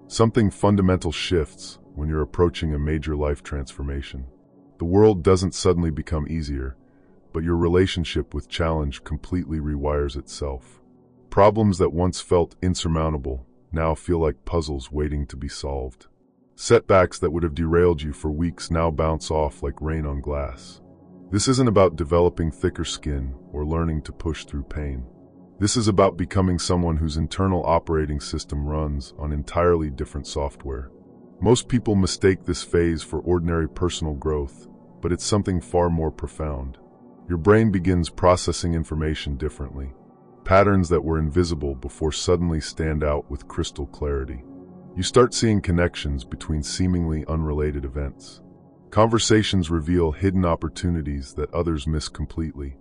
Something fundamental shifts when you're approaching a major life transformation. The world doesn't suddenly become easier, but your relationship with challenge completely rewires itself. Problems that once felt insurmountable now feel like puzzles waiting to be solved. Setbacks that would have derailed you for weeks now bounce off like rain on glass. This isn't about developing thicker skin or learning to push through pain. This is about becoming someone whose internal operating system runs on entirely different software. Most people mistake this phase for ordinary personal growth, but it's something far more profound. Your brain begins processing information differently. Patterns that were invisible before suddenly stand out with crystal clarity. You start seeing connections between seemingly unrelated events. Conversations reveal hidden opportunities that others miss completely.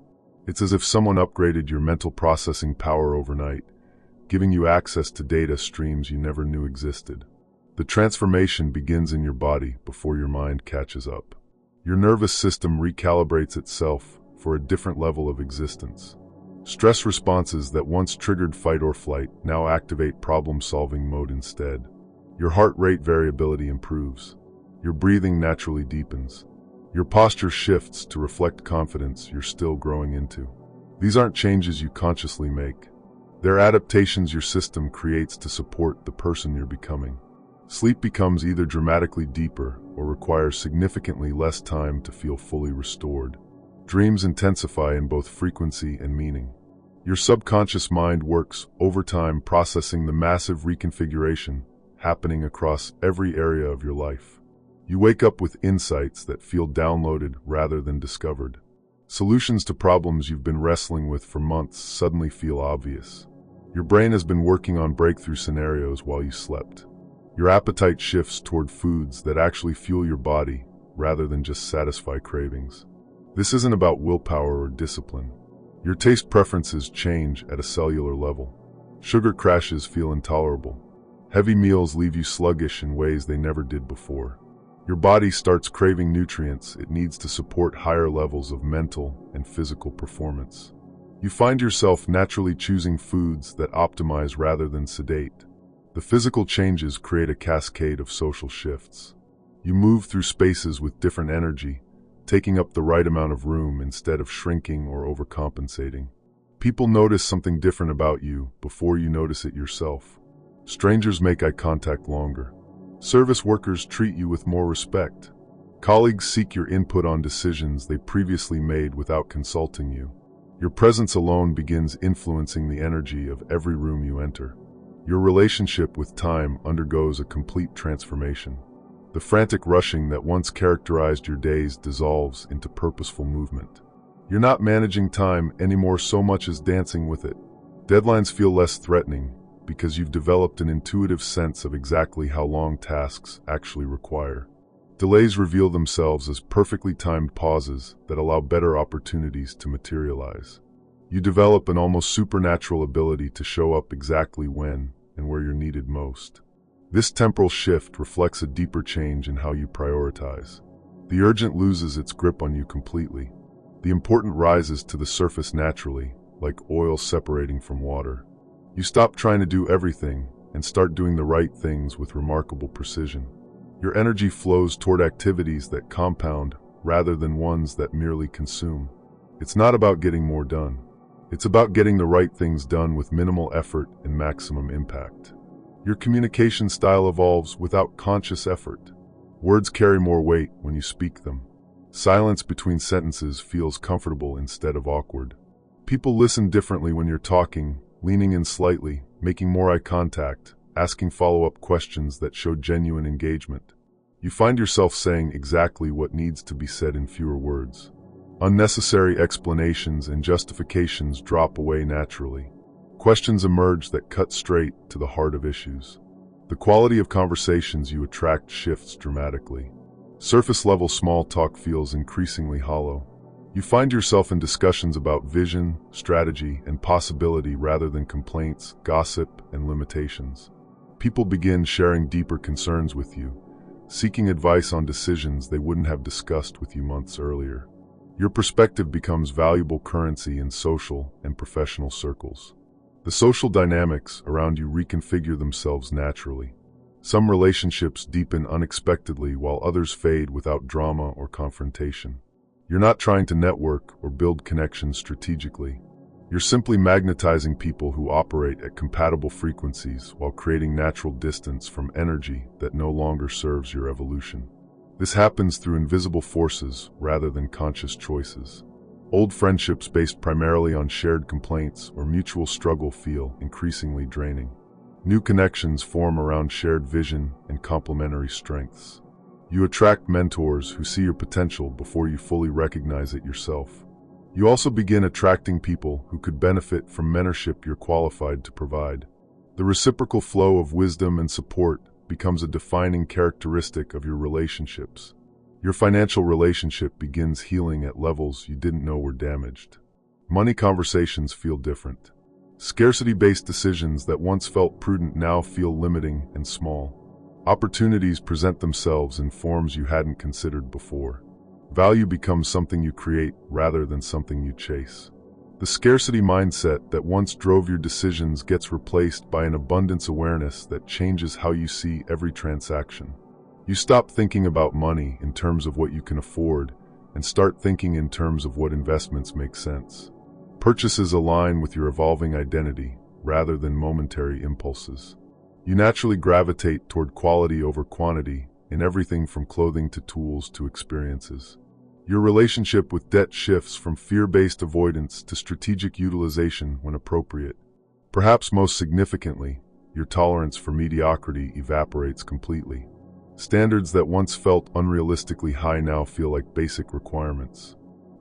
It's as if someone upgraded your mental processing power overnight, giving you access to data streams you never knew existed. The transformation begins in your body before your mind catches up. Your nervous system recalibrates itself for a different level of existence. Stress responses that once triggered fight or flight now activate problem-solving mode instead. Your heart rate variability improves. Your breathing naturally deepens. Your posture shifts to reflect confidence you're still growing into. These aren't changes you consciously make. They're adaptations your system creates to support the person you're becoming. Sleep becomes either dramatically deeper or requires significantly less time to feel fully restored. Dreams intensify in both frequency and meaning. Your subconscious mind works overtime processing the massive reconfiguration happening across every area of your life. You wake up with insights that feel downloaded rather than discovered. Solutions to problems you've been wrestling with for months suddenly feel obvious. Your brain has been working on breakthrough scenarios while you slept. Your appetite shifts toward foods that actually fuel your body rather than just satisfy cravings. This isn't about willpower or discipline. Your taste preferences change at a cellular level. Sugar crashes feel intolerable. Heavy meals leave you sluggish in ways they never did before. Your body starts craving nutrients it needs to support higher levels of mental and physical performance. You find yourself naturally choosing foods that optimize rather than sedate. The physical changes create a cascade of social shifts. You move through spaces with different energy, taking up the right amount of room instead of shrinking or overcompensating. People notice something different about you before you notice it yourself. Strangers make eye contact longer. Service workers treat you with more respect. Colleagues seek your input on decisions they previously made without consulting you. Your presence alone begins influencing the energy of every room you enter. Your relationship with time undergoes a complete transformation. The frantic rushing that once characterized your days dissolves into purposeful movement. You're not managing time anymore so much as dancing with it. Deadlines feel less threatening because you've developed an intuitive sense of exactly how long tasks actually require. Delays reveal themselves as perfectly timed pauses that allow better opportunities to materialize. You develop an almost supernatural ability to show up exactly when and where you're needed most. This temporal shift reflects a deeper change in how you prioritize. The urgent loses its grip on you completely. The important rises to the surface naturally, like oil separating from water. You stop trying to do everything and start doing the right things with remarkable precision. Your energy flows toward activities that compound rather than ones that merely consume. It's not about getting more done. It's about getting the right things done with minimal effort and maximum impact. Your communication style evolves without conscious effort. Words carry more weight when you speak them. Silence between sentences feels comfortable instead of awkward. People listen differently when you're talking, leaning in slightly, making more eye contact, asking follow-up questions that show genuine engagement. You find yourself saying exactly what needs to be said in fewer words. Unnecessary explanations and justifications drop away naturally. Questions emerge that cut straight to the heart of issues. The quality of conversations you attract shifts dramatically. Surface-level small talk feels increasingly hollow. You find yourself in discussions about vision, strategy, and possibility rather than complaints, gossip, and limitations. People begin sharing deeper concerns with you, seeking advice on decisions they wouldn't have discussed with you months earlier. Your perspective becomes valuable currency in social and professional circles. The social dynamics around you reconfigure themselves naturally. Some relationships deepen unexpectedly while others fade without drama or confrontation. You're not trying to network or build connections strategically. You're simply magnetizing people who operate at compatible frequencies while creating natural distance from energy that no longer serves your evolution. This happens through invisible forces rather than conscious choices. Old friendships based primarily on shared complaints or mutual struggle feel increasingly draining. New connections form around shared vision and complementary strengths. You attract mentors who see your potential before you fully recognize it yourself. You also begin attracting people who could benefit from mentorship you're qualified to provide. The reciprocal flow of wisdom and support becomes a defining characteristic of your relationships. Your financial relationship begins healing at levels you didn't know were damaged. Money conversations feel different. Scarcity-based decisions that once felt prudent now feel limiting and small. Opportunities present themselves in forms you hadn't considered before. Value becomes something you create rather than something you chase. The scarcity mindset that once drove your decisions gets replaced by an abundance awareness that changes how you see every transaction. You stop thinking about money in terms of what you can afford and start thinking in terms of what investments make sense. Purchases align with your evolving identity rather than momentary impulses. You naturally gravitate toward quality over quantity in everything from clothing to tools to experiences. Your relationship with debt shifts from fear-based avoidance to strategic utilization when appropriate. Perhaps most significantly, your tolerance for mediocrity evaporates completely. Standards that once felt unrealistically high now feel like basic requirements.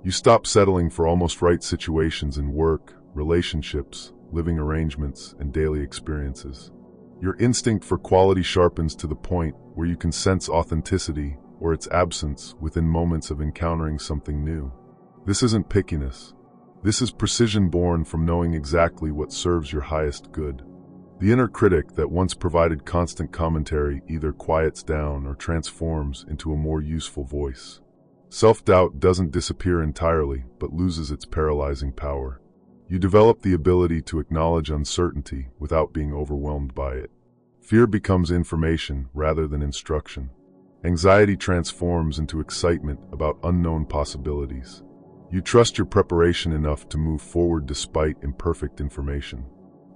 You stop settling for almost right situations in work, relationships, living arrangements, and daily experiences. Your instinct for quality sharpens to the point where you can sense authenticity or its absence within moments of encountering something new. This isn't pickiness. This is precision born from knowing exactly what serves your highest good. The inner critic that once provided constant commentary either quiets down or transforms into a more useful voice. Self-doubt doesn't disappear entirely, but loses its paralyzing power. You develop the ability to acknowledge uncertainty without being overwhelmed by it. Fear becomes information rather than instruction. Anxiety transforms into excitement about unknown possibilities. You trust your preparation enough to move forward despite imperfect information.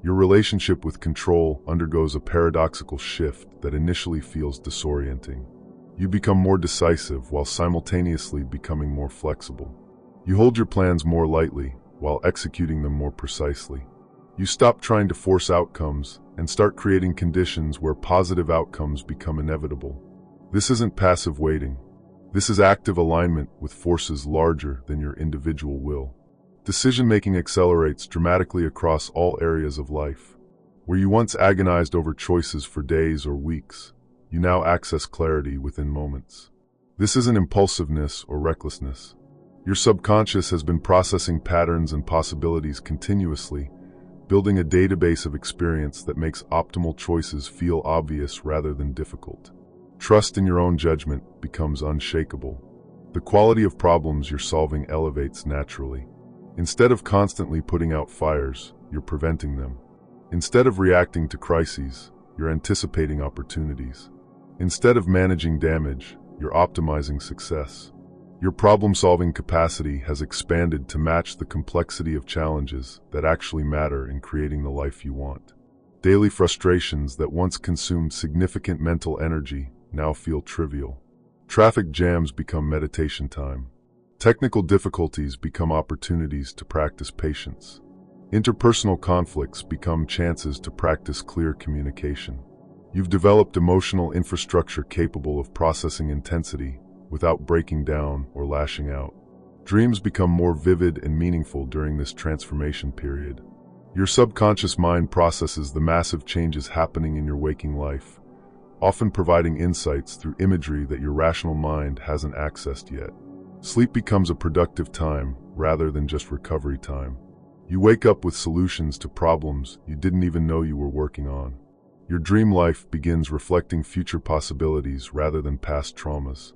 Your relationship with control undergoes a paradoxical shift that initially feels disorienting. You become more decisive while simultaneously becoming more flexible. You hold your plans more lightly while executing them more precisely. You stop trying to force outcomes and start creating conditions where positive outcomes become inevitable. This isn't passive waiting. This is active alignment with forces larger than your individual will. Decision-making accelerates dramatically across all areas of life. Where you once agonized over choices for days or weeks, you now access clarity within moments. This isn't impulsiveness or recklessness. Your subconscious has been processing patterns and possibilities continuously, building a database of experience that makes optimal choices feel obvious rather than difficult. Trust in your own judgment becomes unshakable. The quality of problems you're solving elevates naturally. Instead of constantly putting out fires, you're preventing them. Instead of reacting to crises, you're anticipating opportunities. Instead of managing damage, you're optimizing success. Your problem-solving capacity has expanded to match the complexity of challenges that actually matter in creating the life you want. Daily frustrations that once consumed significant mental energy now feel trivial. Traffic jams become meditation time. Technical difficulties become opportunities to practice patience. Interpersonal conflicts become chances to practice clear communication. You've developed emotional infrastructure capable of processing intensity without breaking down or lashing out. Dreams become more vivid and meaningful during this transformation period. Your subconscious mind processes the massive changes happening in your waking life, often providing insights through imagery that your rational mind hasn't accessed yet. Sleep becomes a productive time rather than just recovery time. You wake up with solutions to problems you didn't even know you were working on. Your dream life begins reflecting future possibilities rather than past traumas.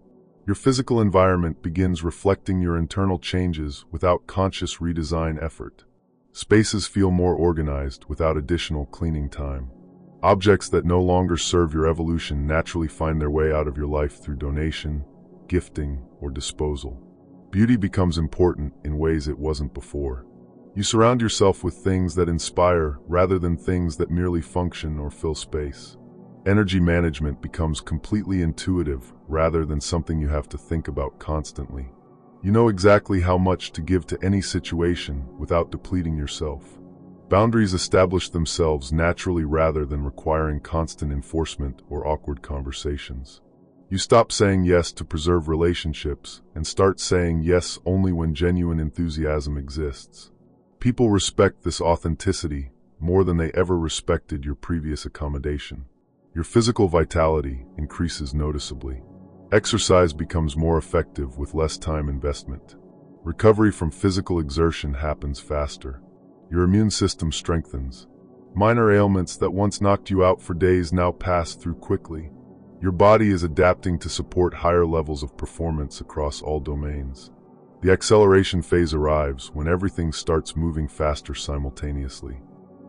Your physical environment begins reflecting your internal changes without conscious redesign effort. Spaces feel more organized without additional cleaning time. Objects that no longer serve your evolution naturally find their way out of your life through donation, gifting, or disposal. Beauty becomes important in ways it wasn't before. You surround yourself with things that inspire rather than things that merely function or fill space. Energy management becomes completely intuitive rather than something you have to think about constantly. You know exactly how much to give to any situation without depleting yourself. Boundaries establish themselves naturally rather than requiring constant enforcement or awkward conversations. You stop saying yes to preserve relationships and start saying yes only when genuine enthusiasm exists. People respect this authenticity more than they ever respected your previous accommodation. Your physical vitality increases noticeably. Exercise becomes more effective with less time investment. Recovery from physical exertion happens faster. Your immune system strengthens. Minor ailments that once knocked you out for days now pass through quickly. Your body is adapting to support higher levels of performance across all domains. The acceleration phase arrives when everything starts moving faster simultaneously.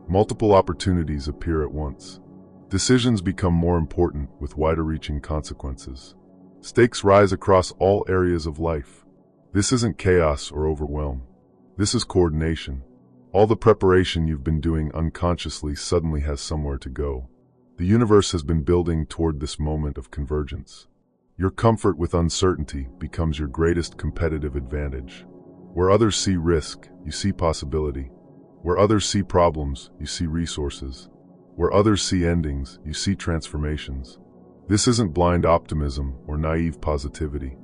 Multiple opportunities appear at once. Decisions become more important with wider-reaching consequences. Stakes rise across all areas of life. This isn't chaos or overwhelm. This is coordination. All the preparation you've been doing unconsciously suddenly has somewhere to go. The universe has been building toward this moment of convergence. Your comfort with uncertainty becomes your greatest competitive advantage. Where others see risk, you see possibility. Where others see problems, you see resources. Where others see endings, you see transformations. This isn't blind optimism or naive positivity.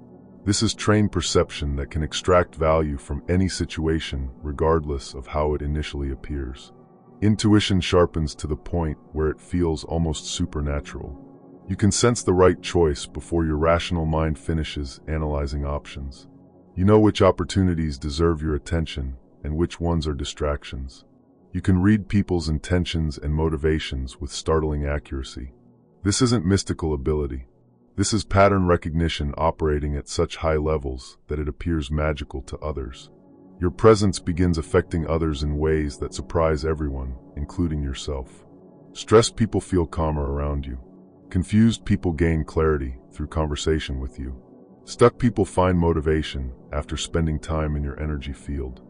This is trained perception that can extract value from any situation regardless of how it initially appears. Intuition sharpens to the point where it feels almost supernatural. You can sense the right choice before your rational mind finishes analyzing options. You know which opportunities deserve your attention and which ones are distractions. You can read people's intentions and motivations with startling accuracy. This isn't mystical ability. This is pattern recognition operating at such high levels that it appears magical to others. Your presence begins affecting others in ways that surprise everyone, including yourself. Stressed people feel calmer around you. Confused people gain clarity through conversation with you. Stuck people find motivation after spending time in your energy field.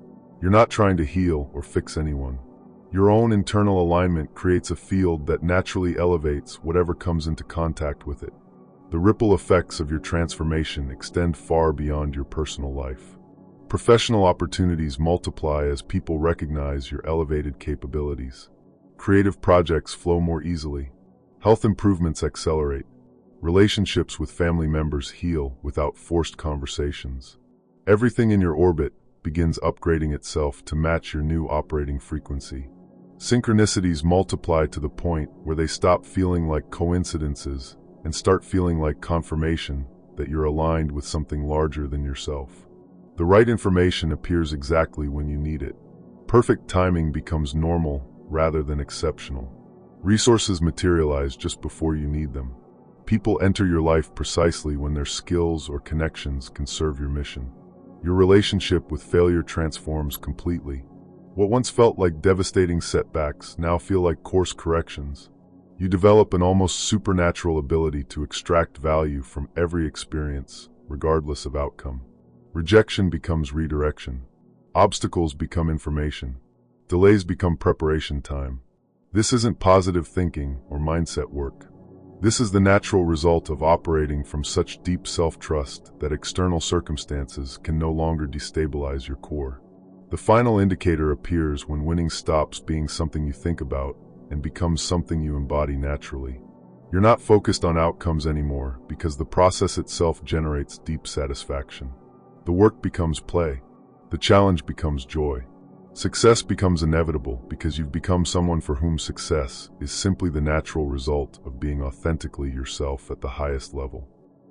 You're not trying to heal or fix anyone. Your own internal alignment creates a field that naturally elevates whatever comes into contact with it. The ripple effects of your transformation extend far beyond your personal life. Professional opportunities multiply as people recognize your elevated capabilities. Creative projects flow more easily. Health improvements accelerate. Relationships with family members heal without forced conversations. Everything in your orbit begins upgrading itself to match your new operating frequency. Synchronicities multiply to the point where they stop feeling like coincidences and start feeling like confirmation that you're aligned with something larger than yourself. The right information appears exactly when you need it. Perfect timing becomes normal rather than exceptional. Resources materialize just before you need them. People enter your life precisely when their skills or connections can serve your mission. Your relationship with failure transforms completely. What once felt like devastating setbacks now feel like course corrections. You develop an almost supernatural ability to extract value from every experience, regardless of outcome. Rejection becomes redirection. Obstacles become information. Delays become preparation time. This isn't positive thinking or mindset work. This is the natural result of operating from such deep self-trust that external circumstances can no longer destabilize your core. The final indicator appears when winning stops being something you think about and becomes something you embody naturally. You're not focused on outcomes anymore because the process itself generates deep satisfaction. The work becomes play. The challenge becomes joy. Success becomes inevitable because you've become someone for whom success is simply the natural result of being authentically yourself at the highest level.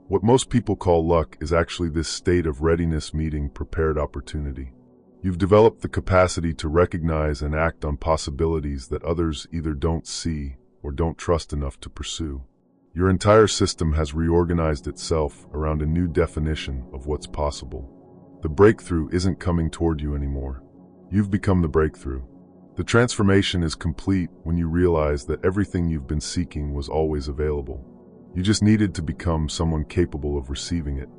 What most people call luck is actually this state of readiness meeting prepared opportunity. You've developed the capacity to recognize and act on possibilities that others either don't see or don't trust enough to pursue. Your entire system has reorganized itself around a new definition of what's possible. The breakthrough isn't coming toward you anymore. You've become the breakthrough. The transformation is complete when you realize that everything you've been seeking was always available. You just needed to become someone capable of receiving it.